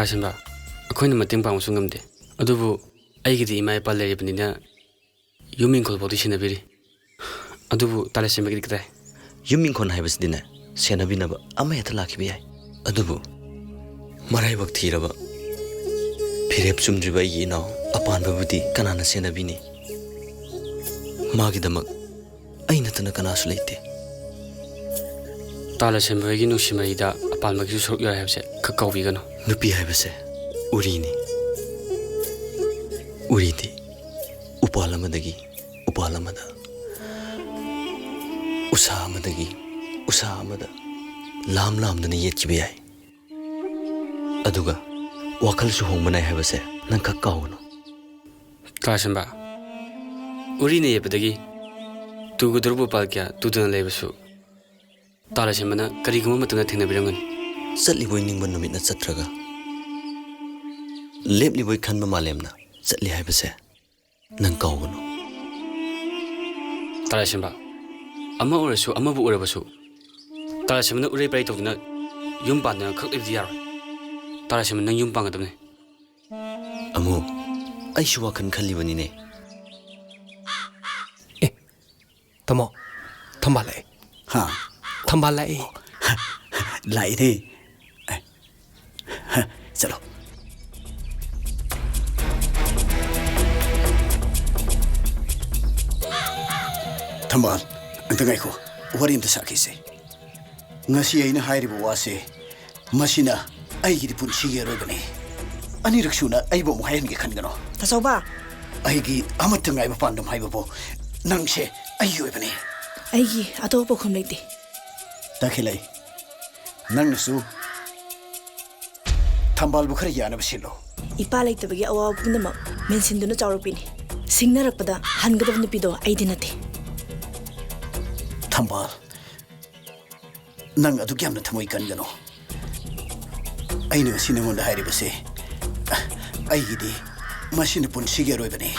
ꯇꯥꯁꯤꯟꯕ ꯑꯩꯈꯣꯏꯅ ꯃꯇꯦꯡ ꯄꯥꯡꯕꯁꯨ ꯉꯝꯗꯦ ꯑꯗꯨꯕꯨ ꯑꯩꯒꯤꯗꯤ ꯏꯃꯥ ꯏꯄꯥ ꯂꯩꯔꯤꯕꯅꯤꯅ ꯌꯨꯝ ꯏꯪꯈꯣꯜ ꯐꯥꯎꯗꯤ ꯁꯦꯟꯅꯕꯤꯔꯤ ꯑꯗꯨꯕꯨ ꯇꯥꯂꯦꯁꯤꯟꯕꯒꯤꯗꯤ ꯀꯗꯥꯏ ꯌꯨꯝ ꯏꯪꯈꯣꯜ ꯍꯥꯏꯕꯁꯤꯗꯤꯅꯦ ꯁꯦꯟꯅꯕꯤꯅꯕ ꯑꯃ ꯍꯦꯛꯇ ꯂꯥꯛꯈꯤꯕ ꯌꯥꯏ ꯑꯗꯨꯕꯨ ꯃꯔꯥꯏꯕꯛ ꯊꯤꯔꯕ ꯐꯤꯔꯦꯞ ꯆꯨꯝꯗ꯭ꯔꯤꯕ ꯑꯩꯒꯤ ꯏꯅꯥꯎ ꯑꯄꯥꯟꯕꯕꯨꯗꯤ ꯀꯅꯥꯅ ꯁꯦꯟꯅꯕꯤꯅꯤ ꯃꯥꯒꯤꯗꯃꯛ ꯑꯩ ꯅꯠꯇꯅ ꯀꯅꯥꯁꯨ ꯂꯩꯇꯦ ꯇꯥꯂꯦꯁꯤꯟꯕꯒꯤ ꯅꯨꯡꯁꯤ ꯃꯔꯤꯗ ꯑꯄꯥꯟꯕꯒꯤꯁꯨ ꯁꯔꯨꯛ ꯌꯥꯎꯏ ꯍꯥꯏꯕꯁꯦ ꯈꯛ ꯀꯥꯎꯕꯤꯒꯅꯨ ꯅꯨꯄꯤ ꯍꯥꯏꯕꯁꯦ ꯎꯔꯤꯅꯤ ꯎꯔꯤꯗꯤ ꯎꯄꯥꯜ ꯑꯃꯗꯒꯤ ꯎꯄꯥꯜ ꯑꯃꯗ ꯎꯁꯥ ꯑꯃꯗꯒꯤ ꯎꯁꯥ ꯑꯃꯗ ꯂꯥꯝ ꯂꯥꯝꯗꯅ ꯌꯦꯠꯈꯤꯕ ꯌꯥꯏ ꯑꯗꯨꯒ ꯋꯥꯈꯜꯁꯨ ꯍꯣꯡꯕ ꯅꯥꯏ ꯍꯥꯏꯕꯁꯦ ꯅꯪ ꯈꯛ ꯀꯥꯎꯒꯅꯨ ꯇꯥꯂꯦꯁꯤꯟꯕ ꯎꯔꯤꯅ ꯌꯦꯠꯄꯗꯒꯤ ꯇꯨꯒꯗꯧꯔꯤꯕ ꯎꯄꯥꯜ ꯀꯌꯥ ꯇꯨꯗꯅ ꯂꯩꯕꯁꯨ ꯇꯥꯂꯦꯁꯤꯟꯕꯅ ꯀꯔꯤꯒꯨꯝꯕ ꯃꯇꯝꯗ ꯊꯦꯡꯅꯕꯤꯔꯝꯒꯅꯤ ꯆꯠꯂꯤꯕꯣꯏ ꯅꯤꯡꯕ ꯅꯨꯃꯤꯠꯅ ꯆꯠꯇ꯭ꯔꯒ ꯂꯦꯞꯂꯤꯕꯣꯏ ꯈꯟꯕ ꯃꯥꯂꯦꯝꯅ ꯆꯠꯂꯤ ꯍꯥꯏꯕꯁꯦ ꯅꯪ ꯀꯥꯎꯒꯅꯨ ꯇꯥꯂꯦꯁꯤꯟꯕ ꯑꯃ ꯑꯣꯏꯔꯁꯨ ꯑꯃꯕꯨ ꯑꯣꯏꯔꯕꯁꯨ ꯇꯥꯂꯦꯁꯤꯟꯕꯅ ꯎꯔꯩ ꯄꯔꯩ ꯇꯧꯗꯨꯅ ꯌꯨꯝ ꯄꯥꯟꯗꯅ ꯈꯛ ꯂꯩꯕꯗꯤ ꯌꯥꯔꯣꯏ ꯇꯥꯂꯦꯁꯤꯟꯕ ꯅꯪ ꯌꯨꯝ ꯄꯥꯟꯒꯗꯕꯅꯤ ꯑꯃꯨ ꯑꯩꯁꯨ ꯋꯥꯈꯜ ꯈꯜꯂꯤꯕꯅꯤꯅꯦ Tamo, Tambalay. Ha, Tambalay. lại đi. Chalo. Thambal, anta ngai ko. Warim ta sakhi se. Ngasi aina hairibo wase. Masina ai gi punsi ge roi bane. Ani raksuna ai bo mu hayan ge khan gano. Tasoba. Ai gi amat ngai ba pandam hai bo. Nang se ai yoi bane. Aigi atopo khum leite. Takhilai. Nang nasu. Thambal bu khari yana basilo. Ipa leite bagi awa pundama mensinduna chawrapini. Singnarakpada hangadab nupido aidi nate. Thambal. Nang adu gyamna thamoi kan gano. Aina sinamon da hairi base. Aigi di masina punsi ge roi bane.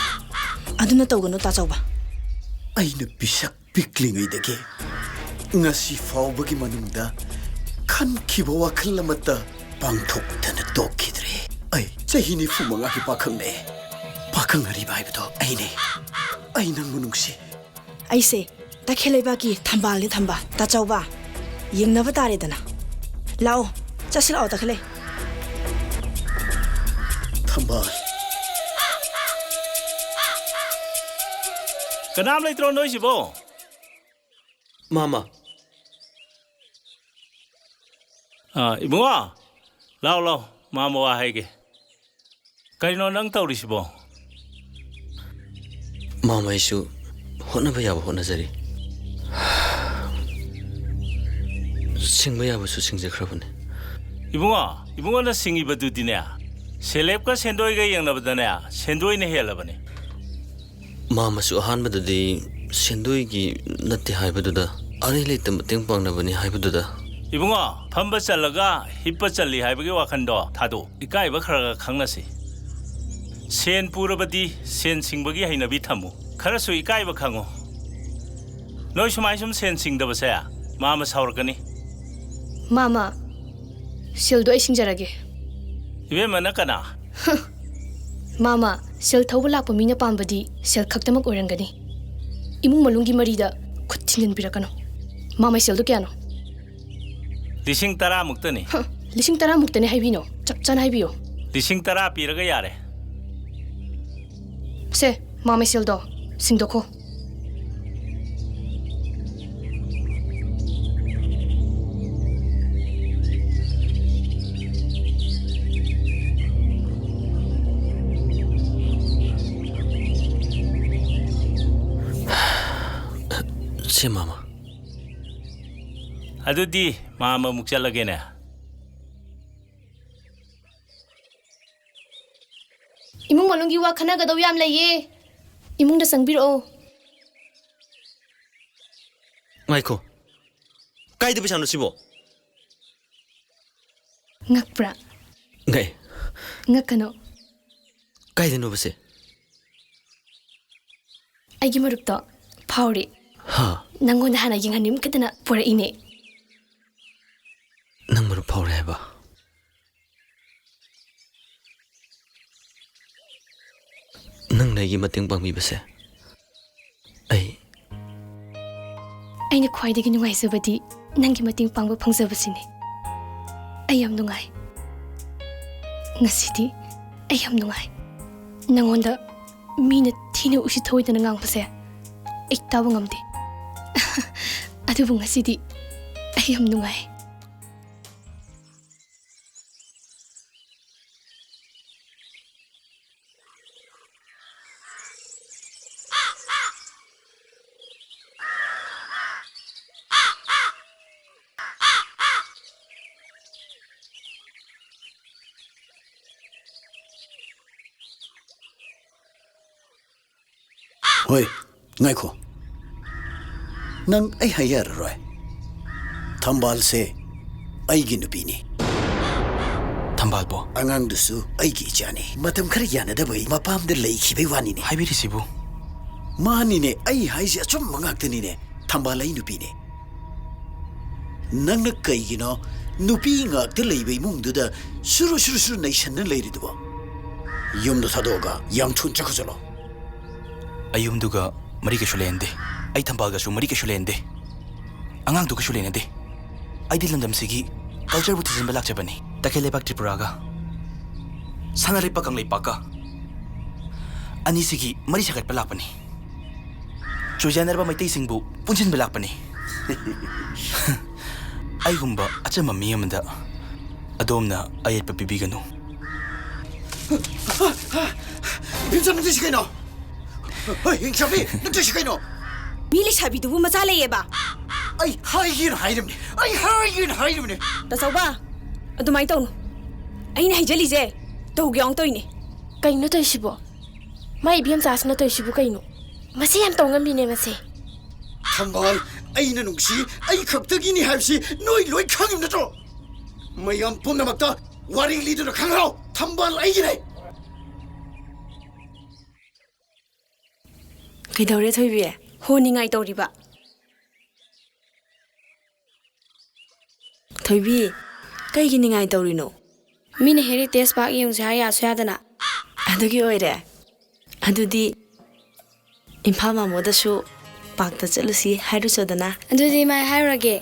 Aduna tawgano tachawa. Aina bisak piklingai dage. Ngasi fawbagi manungda kan kiba wakhal amata pangthok tana tokkidre. Ai chahini fumanga hi pakhang ne. Pakhang hari bai bdo aine. Aina munungsi. Aise takheleba ki thambal ni thamba tachawa. Yengnaba tare dana. Lao chasil aw takhele. Thambal. Kanam leitro noi sibo. Mama Ibunga. Lao mama wa haige. Karino nang tawri sibo. Mama isu hotnaba yaba hotnajari singba yabasu singjakrabane Ibunga na singi badu dine. Selep ka sendoi ga yangnabadane sendoi ne helabane. Mama su ahanbadadi sendoigi natte haibaduda arai leita mateng pangnabani haibaduda Ibunga phamba chalaga hippa challi haibage wakhando thado ikai ba khara khangnasi. Sen purabadi sen singbagi hainabi thamu kharasu ikai ba khango. Noi sumai sum sen singdaba sa mama saurkani. Mama sildo ai singjarage. Ibe mana kana. Mama sil thawba lakpa mina pambadi sil khaktamak oirangani. Imung malungi marida khutthinin birakano. Mama sildo kyano? Lising tara muktani. Lising tara muktani haibino. Chapchan haibiyo. Lising tara piraga yare. Se mama sildo singdoko. se mama Adudi mama mukchalage ne. Imung malungi wa khana gadaw yam laye. Imung da sangbiro. ngaiko kaida bisano sibo Ngakpra. ngai Ngakano. kaida no base Aigi marupto phauri. ha Nangon hana yinghanim kadana pura ine. nang maru phawre ba ꯅꯪꯅ ꯑꯩꯒꯤ ꯃꯇꯦꯡ ꯄꯥꯡꯕꯤꯕꯁꯦ ꯑꯩꯅ ꯈ꯭ꯋꯥꯏꯗꯒꯤ ꯅꯨꯡꯉꯥꯏꯖꯕꯗꯤ ꯅꯪꯒꯤ ꯃꯇꯦꯡ ꯄꯥꯡꯕ ꯐꯪꯖꯕꯁꯤꯅꯤ ꯑꯩ ꯌꯥꯝ ꯅꯨꯡꯉꯥꯏ ꯉꯁꯤꯗꯤ ꯑꯩ ꯌꯥꯝ ꯅꯨꯡꯉꯥꯏ ꯅꯪꯉꯣꯟꯗ ꯃꯤꯅ ꯊꯤꯅ ꯎꯁꯤꯠ ꯊꯑꯣꯏꯗꯅ ꯉꯥꯡꯕꯁꯦ ꯑꯩ ꯇꯥꯕ ꯉꯝꯗꯦ ꯑꯗꯨꯕꯨ ꯉꯁꯤꯗꯤ ꯑꯩ ꯌꯥꯝ ꯅꯨꯡꯉꯥꯏ ꯍꯣꯏ ꯉꯥꯏꯈꯣ ꯅꯪ ꯑꯩ ꯍꯥꯏꯔꯔꯣꯏ ꯊꯝꯕꯥꯜꯁꯦ ꯑꯩꯒꯤ ꯅꯨꯄꯤꯅꯤ ꯊꯝꯕꯥꯜꯕꯣ ꯑꯉꯥꯡꯗꯨꯁꯨ ꯑꯩꯒꯤ ꯏꯆꯥꯅꯤ ꯃꯇꯝ ꯈꯔ ꯌꯥꯅꯗꯕꯩ ꯃꯄꯥꯝꯗ ꯂꯩꯈꯤꯕꯩ ꯋꯥꯅꯤꯅꯦ ꯍꯥꯏꯕꯤꯔꯤꯁꯤꯕꯨ ꯃꯥꯅꯤꯅꯦ ꯑꯩ ꯍꯥꯏꯁꯦ ꯑꯆꯨꯝꯕ ꯉꯥꯛꯇꯅꯤꯅꯦ ꯊꯝꯕꯥꯜ ꯑꯩ ꯅꯨꯄꯤꯅꯦ ꯅꯪꯅ ꯀꯩꯒꯤꯅꯣ ꯅꯨꯄꯤ ꯉꯥꯛꯇ ꯂꯩꯕ ꯏꯃꯨꯡꯗꯨꯗ ꯁꯨꯔꯨ ꯁꯨꯔꯨ ꯁꯨꯔꯨ ꯅꯩꯁꯟꯅ ꯂꯩꯔꯤꯗꯨꯕꯣ ꯌꯨꯝꯗ ꯊꯥꯗꯣꯛꯑꯒ ꯌꯥꯝ ꯊꯨꯅ ꯆꯠꯈ꯭ꯔꯖꯠꯂꯣ ꯑꯌꯨꯝꯗꯨꯒ ꯃꯔꯤ ꯀꯩꯁꯨ ꯂꯩꯅꯗꯦ ꯑꯩ ꯊꯝꯕꯥꯜꯒꯁꯨ ꯃꯔꯤ ꯀꯩꯁꯨ ꯂꯩꯅꯗꯦ ꯑꯉꯥꯡꯗꯨꯒꯁꯨ ꯂꯩꯅꯗꯦ ꯑꯩꯗꯤ ꯂꯝꯗꯝꯁꯤꯒꯤ ꯀꯜꯆꯔꯕꯨ ꯊꯤꯖꯤꯟꯕ ꯂꯥꯛꯆꯕꯅꯤ ꯇꯈꯦꯜꯂꯩꯕꯥꯛ ꯇ꯭ꯔꯤꯄꯨꯔꯥꯒ ꯁꯅꯥꯔꯩꯄꯥꯛ ꯀꯪꯂꯩꯄꯥꯛꯀ ꯑꯅꯤꯁꯤꯒꯤ ꯃꯔꯤ ꯁꯥꯒꯠꯄ ꯂꯥꯛꯄꯅꯤ ꯆꯣꯏꯖꯥꯅꯔꯕ ꯃꯩꯇꯩꯁꯤꯡꯕꯨ ꯄꯨꯟꯁꯤꯟꯕ ꯂꯥꯛꯄꯅꯤ ꯑꯩꯒꯨꯝꯕ ꯑꯆꯝꯕ ꯃꯤ ꯑꯃꯗ ꯑꯗꯣꯝꯅ ꯑꯌꯦꯠꯄ ꯄꯤꯕꯤꯒꯅꯨ ꯕꯤꯝꯆꯥ ꯅꯪꯗꯤ ꯀꯩꯅꯣ ꯍꯣꯏ ꯍꯤꯡꯆꯥꯕꯤ ꯅꯪꯗꯤ ꯀꯩꯅꯣ ꯃꯤ ꯂꯩꯁꯥꯕꯤꯗꯨꯕꯨ ꯃꯆꯥ ꯂꯩꯌꯦꯕ ꯑꯩ ꯍꯥꯏꯒꯦꯅ ꯍꯥꯏꯔꯕꯅꯦ ꯇꯥꯆꯧꯕ ꯑꯗꯨꯃꯥꯏꯅ ꯇꯧꯅꯨ ꯑꯩꯅ ꯍꯩꯖꯜꯂꯤꯁꯦ ꯇꯧꯒꯦ ꯌꯥꯎꯅ ꯇꯧꯏꯅꯦ ꯀꯩꯅꯣ ꯇꯧꯏꯁꯤꯕꯣ ꯃꯥꯏ ꯏꯕꯦꯝꯆꯥꯁꯤꯅ ꯇꯧꯏꯁꯤꯕꯨ ꯀꯩꯅꯣ ꯃꯁꯤ ꯌꯥꯝ ꯇꯧꯉꯝꯃꯤꯅꯦ ꯃꯁꯤ ꯊꯝꯕꯥꯜ ꯑꯩꯅ ꯅꯨꯡꯁꯤ ꯑꯩ ꯈꯛꯇꯒꯤꯅꯤ ꯍꯥꯏꯕꯁꯤ ꯅꯣꯏ ꯂꯣꯏ ꯈꯪꯉꯤ ꯅꯠꯇ꯭ꯔꯣ ꯃꯌꯥꯝ ꯄꯨꯝꯅꯃꯛꯇ ꯋꯥꯔꯤ ꯂꯤꯗꯨꯅ ꯈꯪꯍꯧ ꯊꯝꯕꯥꯜ ꯑꯩꯒꯤꯅꯦ ꯀꯩꯗꯧꯔꯦ ꯊꯣꯏꯕꯤ ꯍꯣꯅꯤꯡꯉꯥꯏ ꯇꯧꯔꯤꯕ ꯊꯣꯏꯕꯤ ꯀꯩꯒꯤ ꯅꯤꯡꯉꯥꯏ ꯇꯧꯔꯤꯅꯣ ꯃꯤꯅ ꯍꯦꯔꯤꯇꯦꯖ ꯄꯥर्क ꯌꯦꯡꯁꯦ ꯍꯥꯏ ꯌꯥꯁꯨ ꯌꯥꯗꯅ ꯑꯗꯨꯒꯤ ꯑꯣꯏꯔꯦ ꯑꯗꯨꯗꯤ ꯏꯝꯐꯥꯜ ꯃꯥꯃꯣꯗꯁꯨ ꯄꯥꯛꯇ ꯆꯠꯂꯨꯁꯤ ꯍꯥꯏꯔꯨꯆꯣꯗꯅ ꯑꯗꯨꯗꯤ ꯃꯥꯏ ꯍꯥꯏꯔꯨꯔꯒꯦ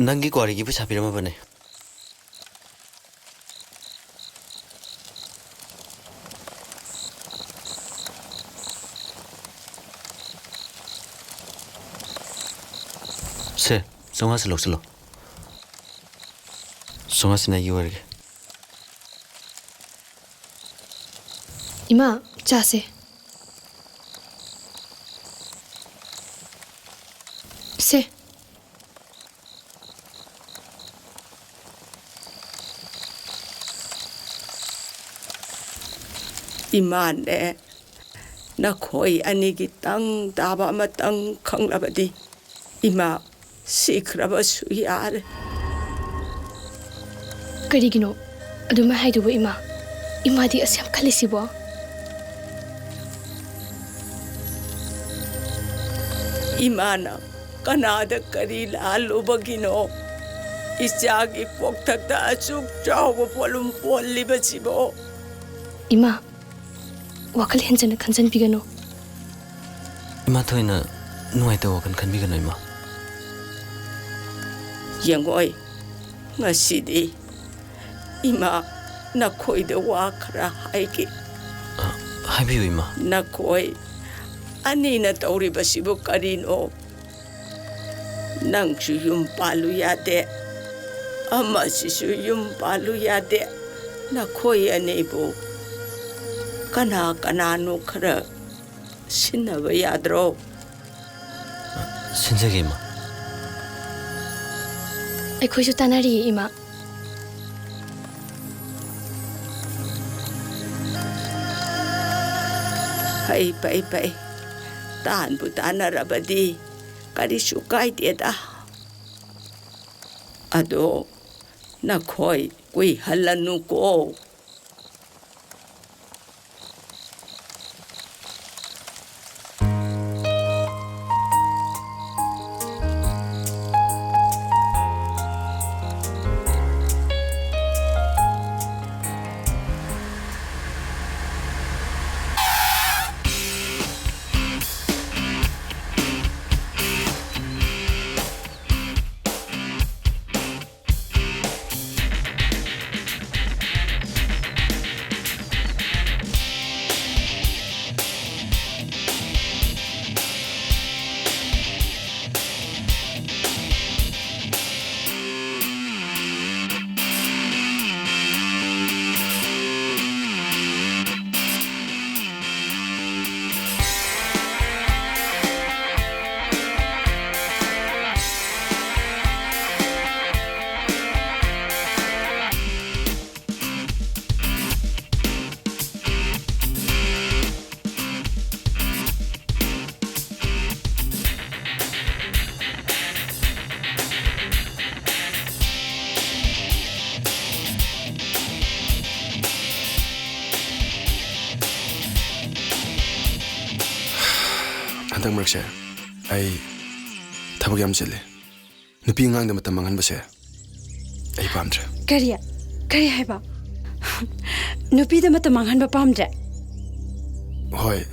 ꯅꯪꯒꯤ ꯀ꯭ꯋꯥꯔꯤꯒꯤ ꯄꯩꯁꯥ ꯄꯤꯔꯝꯃꯕꯅꯦ ꯁꯦ 500 ꯂꯧꯁꯤꯜꯂꯣ 500ꯁꯤꯅ ꯑꯩꯒꯤ ꯑꯣꯏꯔꯒꯦ 이마 자세 세 이만네 나코이 아니기 땅 다바마 땅 강라바디 이마 시크라바 수야르 ꯀꯔꯤꯒꯤꯅꯣ ꯑꯗꯨꯃꯥꯏ ꯍꯥꯏꯗꯨꯕ ꯏꯃꯥ ꯏꯃꯥꯗꯤ ꯑꯁ ꯌꯥꯝ ꯈꯜꯂꯤꯁꯤꯕꯣ 이마나 까나다 까리 랄로버기노 이자기 폭탁다 아주 짜오버 볼룸 볼리버지보 이마 와클 헨전을 간전비가노 이마 토이나 누아이다 와간 칸비가노 이마 영어이 ngasi디 이마 나코이데 와카라 하이기 하이비요 이마 나코이 아니나 떠오리버시보 까리노 낭주 윤발루야데 아마시슈 윤발루야데 나코이 아니보 까나노 카라 신나버야드로 신세계 이마 ꯑꯩꯈꯣꯏꯁꯨ ꯇꯥꯟꯅꯔꯤꯌꯦ ꯏꯃꯥ ꯄꯩ ꯇꯥꯟꯕꯨ ꯇꯥꯟꯅꯔꯕꯗꯤ ꯀꯔꯤꯁꯨ ꯀꯥꯏꯗꯦꯗ ꯑꯗꯣ ꯅꯈꯣꯏ ꯀꯨꯏꯍꯜꯂꯅꯨꯀꯣ 한당 머릭세 아이 타박이 암질래 누피 응앙데 마tam 망한바세 아이 밤드레 그리 해봐 누피도 마tam 망한바 밤드레 호이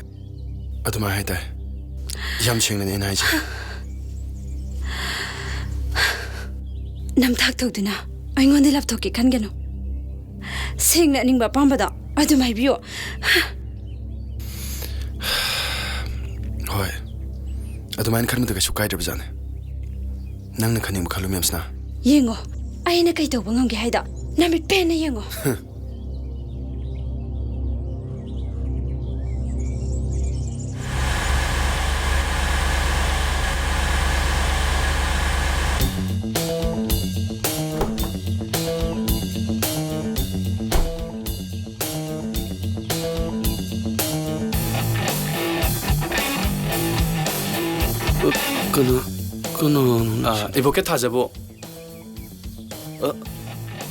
아두마 하이다 얌칭는 에나이지 남탁톡드나 아잉원데 랍톡기 칸게노 생나 닝바 밤바다 아두마 해비요 호이 아두마인 카르무드 가쇼 가이드르바자네 낭나 카닝 칼루미암스나 ꯌꯦꯡꯉꯣ ꯑꯩꯅ ꯀꯩ ꯇꯧꯕ ꯉꯝꯒꯦ ꯍꯥꯏꯗꯣ ꯅꯃꯤꯠ ꯄꯦꯟꯅ ꯌꯦꯡꯉꯣ 이보게 타자보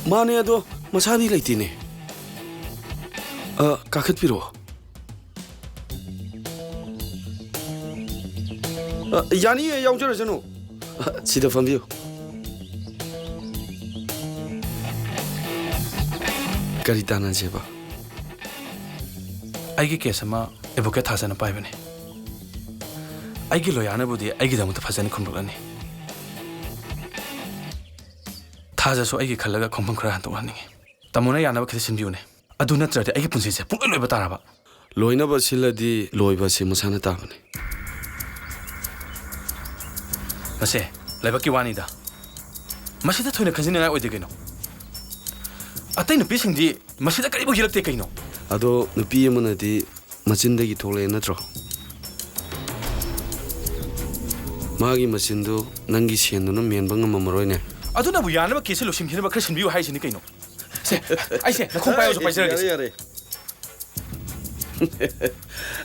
마네 아도 마사니 레이티네 까켓피로 야니에 야우저라잖아 지다 fambiyo 까리타나 제바 ꯑꯩꯒꯤ ꯀꯦꯁ ꯑꯃ ꯑꯦꯚꯣꯀꯦꯠ ꯊꯥꯖꯅ ꯄꯥꯏꯕꯅꯤ ꯑꯩꯒꯤ ꯂꯣꯌꯥꯔꯅꯕꯨꯗꯤ ꯑꯩꯒꯤꯗꯃꯛꯇ ꯐꯖꯅ ꯈꯨꯝꯂꯛꯂꯅꯤ ꯊꯥꯖꯁꯨ ꯑꯩꯒꯤ ꯈꯜꯂꯒ ꯈꯣꯡꯐꯝ ꯈꯔ ꯍꯟꯗꯣꯛꯍꯟꯅꯤꯡꯉꯤ ꯇꯥꯃꯣꯅ ꯌꯥꯅꯕ ꯈꯤꯇ ꯁꯤꯟꯕꯤꯌꯨꯅꯦ ꯑꯗꯨ ꯅꯠꯇ꯭ꯔꯗꯤ ꯑꯩꯒꯤ ꯄꯨꯟꯁꯤꯁꯦ ꯄꯨꯡꯂꯣꯏ ꯂꯣꯏꯕ ꯇꯥꯔꯕ ꯂꯣꯏꯅꯕ ꯁꯤꯜꯂꯗꯤ ꯂꯣꯏꯕꯁꯤ ꯃꯁꯥꯅ ꯇꯥꯕꯅꯤ ꯃꯁꯦ ꯂꯥꯏꯕꯛꯀꯤ ꯋꯥꯅꯤꯗ ꯃꯁꯤꯗ ꯊꯣꯏꯅ ꯈꯟꯖꯤꯟꯅꯤꯡꯉꯥꯏ ꯑꯣꯏꯗꯦ ꯀꯩꯅꯣ ꯑꯇꯩ ꯅꯨꯄꯤꯁꯤꯡꯗꯤ ꯃꯁꯤꯗ ꯀꯔꯤꯕꯨ ꯌꯦꯛꯂꯛꯇꯦ ꯀꯩꯅꯣ ꯑꯗꯣ ꯅꯨꯄꯤ ꯑꯃꯅꯗꯤ ꯃꯆꯤꯟꯗꯒꯤ ꯊꯣꯛꯂꯛꯑꯦ ꯅꯠꯇ꯭ꯔꯣ 마기 마신도 난기 시엔도는 면방은 아두나부 야나바 계실 로심히나바 크신 비유 하이시니 까이노 세 아이세 나 콩파이어서 빠지라게 야래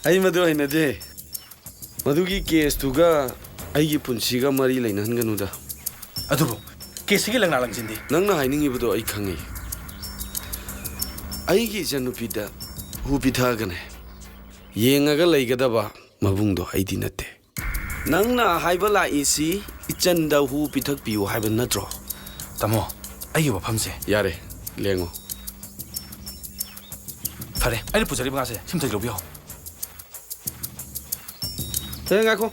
ꯑꯩ ꯃꯗꯨ ꯍꯩꯅꯗꯦ ꯃꯗꯨꯒꯤ ꯀꯦꯁꯇꯨꯒ ꯑꯩꯒꯤ ꯄꯨꯟꯁꯤꯒ ꯃꯔꯤ ꯂꯩꯅꯍꯟꯒꯅꯨꯗ ꯑꯗꯨꯕꯨ ꯀꯦꯁꯁꯤꯒꯤ ꯂꯪꯅꯥ ꯂꯪꯁꯤꯟꯗꯤ ꯅꯪꯅ ꯍꯥꯏꯅꯤꯡꯉꯤꯕꯗꯣ ꯑꯩ ꯈꯪꯉꯤ ꯑꯩꯒꯤ ꯏꯆꯟꯅꯨꯄꯤꯗ ꯍꯨ ꯄꯤꯊꯛꯑꯒꯅꯦ ꯌꯦꯡꯉꯒ ꯂꯩꯒꯗꯕ ꯃꯕꯨꯡꯗꯣ ꯑꯩꯗꯤ ꯅꯠꯇꯦ ꯅꯪꯅ ꯍꯥꯏꯕ ꯂꯥꯛꯏꯁꯤ ꯏꯆꯟꯗ ꯍꯨ ꯄꯤꯊꯛꯄꯤꯌꯨ ꯍꯥꯏꯕ ꯅꯠꯇ꯭ꯔꯣ ꯇꯥꯃꯣ ꯑꯩꯒꯤ ꯋꯥꯐꯝꯁꯦ ꯌꯥꯔꯦ ꯂꯦꯡꯉꯣ ꯐꯔꯦ ꯑꯩꯅ ꯄꯨꯖꯔꯤꯕ ꯉꯥꯁꯦ ꯁꯤꯝꯇꯒꯤ ꯂꯧꯕꯤꯌꯣ ꯉꯥꯏꯈꯣ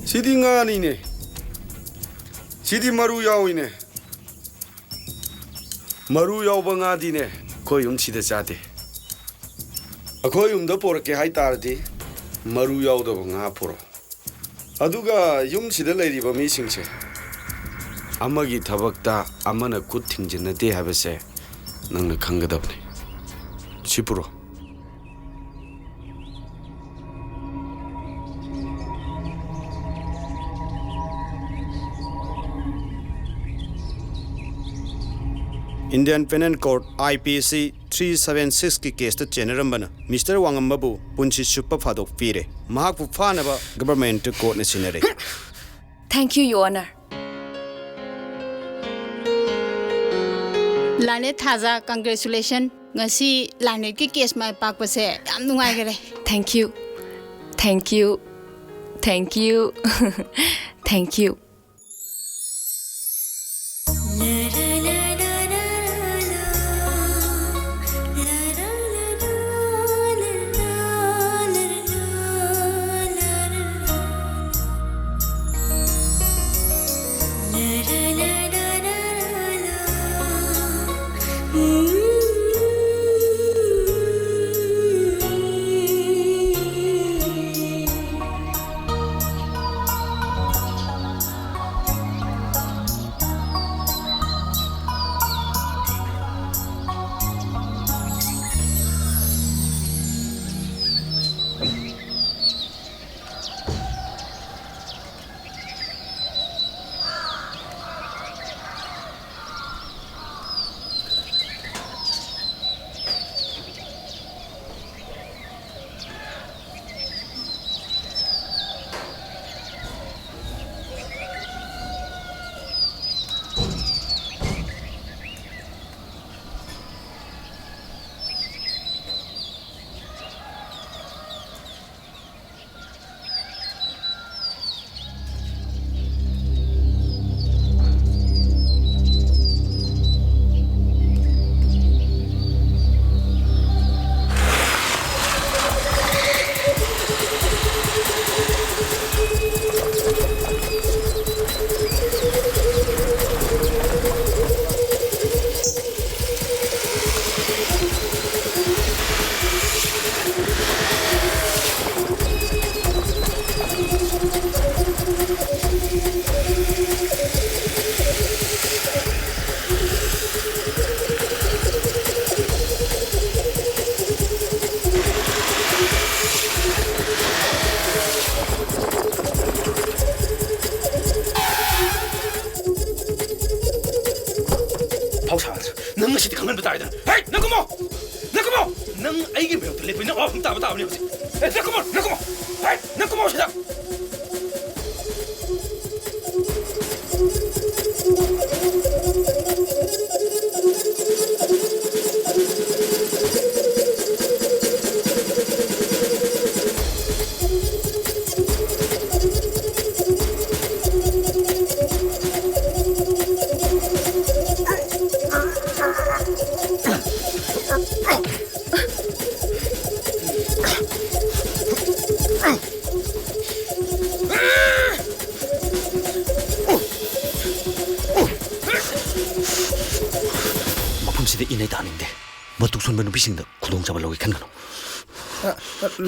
시디 ngānīne 시디 마루 야오이네 마루 야오바 ngā디네 ꯈꯣꯏ ꯌꯨꯝꯁꯤꯗ ꯆꯥꯗꯦ ꯑꯩꯈꯣꯏ ꯌꯨꯝꯗ ꯄꯣꯔꯛꯀꯦ ꯍꯥꯏꯇꯥꯔꯗꯤ ꯃꯔꯨ ꯌꯥꯎꯗꯕ ꯉꯥ ꯄꯣꯔꯣ ꯑꯗꯨꯒ ꯌꯨꯝꯁꯤꯗ ꯂꯩꯔꯤꯕ ꯃꯤꯁꯤꯡꯁꯦ ꯑꯃꯒꯤ ꯊꯕꯛꯇ ꯑꯃꯅ ꯈꯨꯠ ꯊꯤꯡꯖꯤꯟꯅꯗꯦ ꯍꯥꯏꯕꯁꯦ ꯅꯪꯅ ꯈꯪꯒꯗꯕꯅꯤ ꯁꯤ ꯄꯨꯔꯣ Indian Penal Code IPC 376 की केस चेनरंबन मिस्टर वांगम्बू पुंसी सुप फादोक पीरे महाकु फानबा गवर्नमेंट कोर्ट ने सिनरे Thank you, Your Honor. लाने थाजा congratulation ngasi लाने की case mai pak pase yam nungai gare Thank you. Thank you. Thank you. Thank you. ꯅꯪ ꯉꯁꯤꯗꯤ ꯈꯪꯍꯟꯕ ꯇꯥꯔꯦꯗꯅ ꯍꯦ ꯅꯪꯀꯨꯃꯣ ꯅꯪꯀꯨꯃꯣ ꯅꯪ ꯑꯩꯒꯤ ꯃꯥꯌꯣꯛꯇ ꯂꯦꯞꯄꯤ ꯅꯪ ꯋꯥꯐꯝ ꯇꯥꯕ ꯇꯥꯕꯅꯤ ꯍꯧꯖꯤꯛ ꯍꯦ ꯅꯪꯀꯨꯃꯣ ꯍꯦ ꯅꯪꯀꯨꯃꯣ ꯁꯤꯗ ꯃꯐꯝꯁꯤꯗ ꯏꯅꯩ ꯇꯥꯅꯤꯡꯗꯦ ꯃꯇꯨ ꯁꯣꯟꯕ ꯅꯨꯄꯤꯁꯤꯡꯗ ꯈꯨꯗꯣꯡꯆꯥꯕ ꯂꯧꯒꯦ ꯈꯟꯒꯅꯨ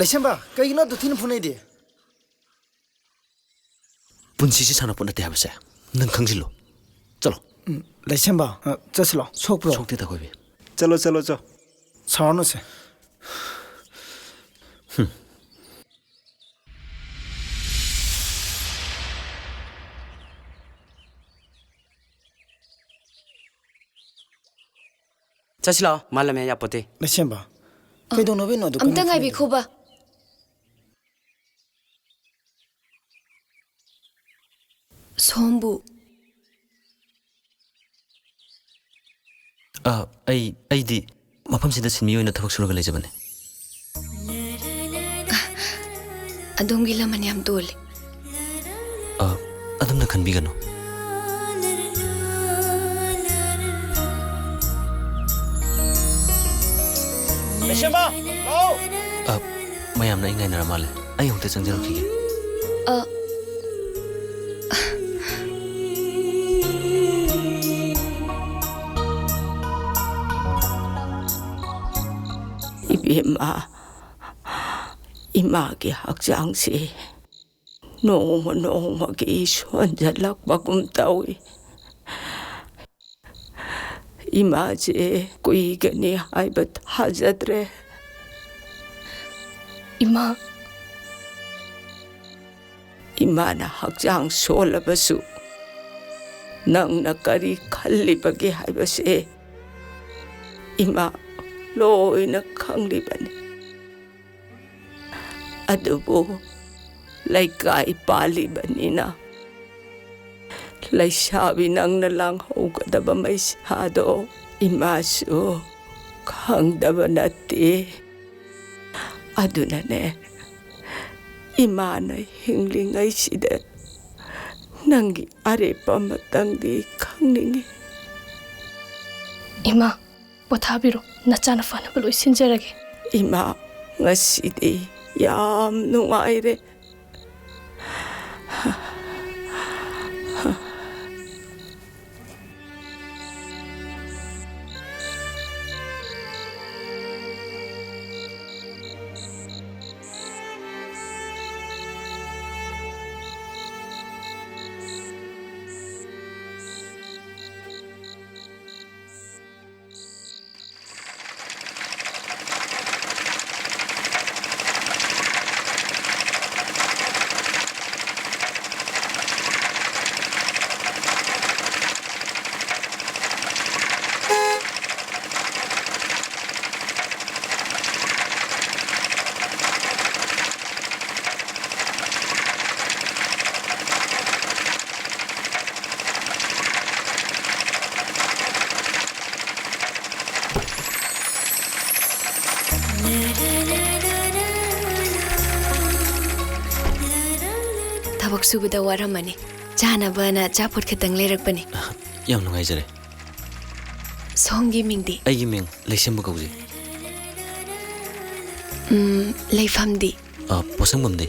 ꯂꯩꯁꯦꯝꯕ ꯀꯩꯒꯤꯅꯣ ꯑꯗꯨ ꯊꯤꯅ ꯐꯨꯅꯩꯗꯤ ꯄꯨꯟꯁꯤꯁꯤ ꯁꯥꯟꯅꯄꯣꯠ ꯅꯠꯇꯦ ꯍꯥꯏꯕꯁꯦ ꯅꯪ ꯈꯪꯖꯤꯜꯂꯣ ꯆꯠꯂꯣ ꯂꯩꯁꯦꯝꯕ ꯆꯠꯁꯤꯂꯣ ꯁꯣꯛꯄ꯭ꯔꯣ ꯁꯣꯛꯇꯦꯗ ꯀꯣꯏꯕꯤ ꯆꯠꯂꯣ ꯆꯠꯂꯣ ꯆꯣ ꯁꯥꯎꯔꯅꯨꯁꯦ ꯆꯠꯁꯤꯂꯥꯎ ꯃꯥꯜꯂꯝꯃꯦ ꯌꯥꯄꯣꯠꯇꯦ ꯂꯩꯁꯦꯝꯕ ꯀꯩꯗꯧꯅꯕꯩꯅꯣ ꯑꯗꯨ ꯑꯝꯇ ꯉꯥꯏꯕꯤꯈꯣꯕ ꯁꯣꯝꯕꯨ ꯑꯩꯗꯤ ꯃꯐꯝꯁꯤꯗ ꯁꯤꯟꯃꯤ ꯑꯣꯏꯅ ꯊꯕꯛ ꯁꯨꯔꯒ ꯂꯩꯖꯕꯅꯦ ꯑꯗꯣꯝꯒꯤ ꯂꯃꯟ ꯌꯥꯝ ꯇꯣꯜꯂꯤ ꯑꯗꯨꯝꯅ ꯈꯟꯕꯤꯒꯅꯨ ꯂꯩꯁꯦꯝꯕ ꯂꯥꯎ ꯃꯌꯥꯝꯅ ꯑꯩ ꯉꯥꯏꯅꯔ ꯃꯥꯜꯂꯦ ꯑꯩ ꯑꯃꯨꯛꯇ ꯆꯪꯖꯔꯛꯈꯤꯒꯦ 이비마 이마기 학장시 노모노모기 손잘락바꿈 따위 이마지 꾸이게니 하이벗 하자드레 이마 이마나 학장 솔라바수 낭나 까리 칼리바기 하이벗이 이마 로이나 강리바니 아두부 라이카이 발리바니나 라이샤비 낭나랑 호가다바 마이사도 이마수 강다바 나띠 아두나네 이마나 힝링아이시데 낭기 아래빠 마땅디 강링이 이마 ꯄꯣꯊꯥꯕꯤꯔꯣ ꯅꯆꯥꯅ ꯐꯅꯕ ꯂꯣꯏ ꯁꯤꯟꯖꯔꯒꯦ 이마 ngasi디 ꯌꯥꯝ ꯅꯨꯡꯉꯥꯏꯔꯦ ꯊꯕꯛ ꯁꯨꯕꯗ ꯋꯥꯔꯝꯃꯅꯤ ꯆꯥꯅꯕꯅ ꯑꯆꯥꯄꯣꯠ ꯈꯤꯇꯪ ꯂꯩꯔꯛꯄꯅꯤ ꯌꯥꯝ ꯅꯨꯡꯉꯥꯏꯖꯔꯦ ꯁꯣꯝꯒꯤ ꯃꯤꯡꯗꯤ ꯑꯩꯒꯤ ꯃꯤꯡ ꯂꯩꯁꯦꯝꯕ ꯀꯧꯖꯩ ꯂꯩꯐꯝꯗꯤ ꯄꯣꯁꯪꯕꯝꯗꯤ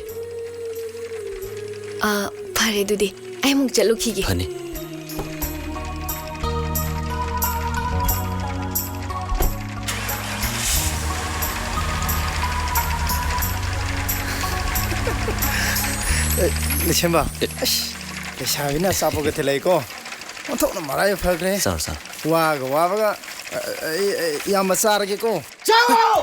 ꯐꯔꯦ ꯑꯗꯨꯗꯤ ꯑꯩ ꯑꯃꯨꯛ ꯆꯠꯂꯨꯈꯤꯒꯦ ꯐꯅꯤ ꯂꯩꯁꯦꯝꯕ ꯂꯩꯁꯥꯕꯤꯅ ꯑꯆꯥꯄꯣꯠꯀ ꯊꯤꯜꯂꯛꯏꯀꯣ ꯑꯣꯟꯊꯣꯛꯅ ꯃꯔꯥꯏꯕꯛ ꯐꯈ꯭ꯔꯦ ꯋꯥꯒ ꯋꯥꯕꯒ ꯌꯥꯝꯅ ꯆꯥꯔꯒꯦꯀꯣ ꯆꯥꯎ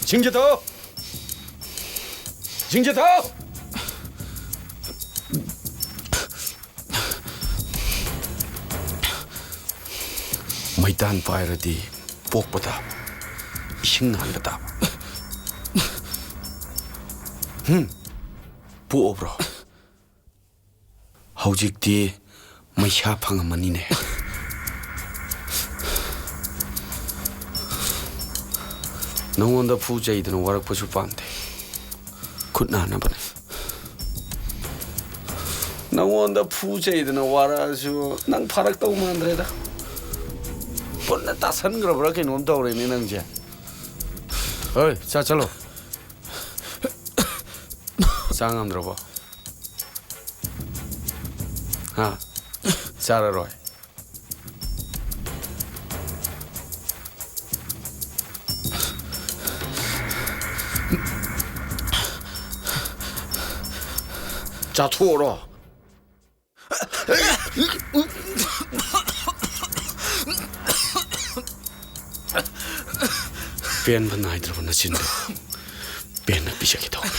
징지도 ꯃꯩꯇꯥꯟ ꯄꯥꯏꯔꯗꯤ ꯄꯣꯛꯄꯗ ꯏꯁꯤꯡ ꯍꯥꯟꯕ ꯇꯥꯕ ꯄꯣꯛꯑꯕ꯭ꯔꯣ ꯍꯧꯖꯤꯛꯇꯤ ꯃꯩꯁꯥ ꯐꯪꯉꯝꯃꯅꯤꯅꯦ ꯅꯉꯣꯟꯗ ꯐꯨ ꯆꯩꯗꯅ ꯋꯥꯔꯛꯄꯁꯨ ꯄꯥꯝꯗꯦ ꯈꯨꯠ ꯅꯥꯅꯕꯅꯦ ꯅꯉꯣꯟꯗ ꯐꯨ ꯆꯩꯗꯅ ꯋꯥꯔꯛꯑꯁꯨ ꯅꯪ ꯐꯔꯛꯇꯧ ꯃꯥꯟꯗ꯭ꯔꯦꯗ ꯄꯨꯟꯅ ꯇꯥꯁꯟꯈ꯭ꯔꯕ꯭ꯔꯥ ꯀꯩꯅꯣꯝ ꯇꯧꯔꯦꯅꯦ ꯅꯪꯁꯦ ꯍꯣꯏ ꯆꯠꯂꯣ ꯆꯥ ꯉꯝꯗ꯭ꯔꯕꯣ ꯍꯥ ꯆꯥꯔꯔꯣꯏ 짜투어라. ꯄꯦꯟꯕ ꯅꯥꯏꯗ꯭ꯔꯕ ꯅꯆꯤꯟꯗꯣ ꯄꯦꯟꯅ ꯄꯤꯖꯒꯦ ꯇꯧꯕꯅꯤ.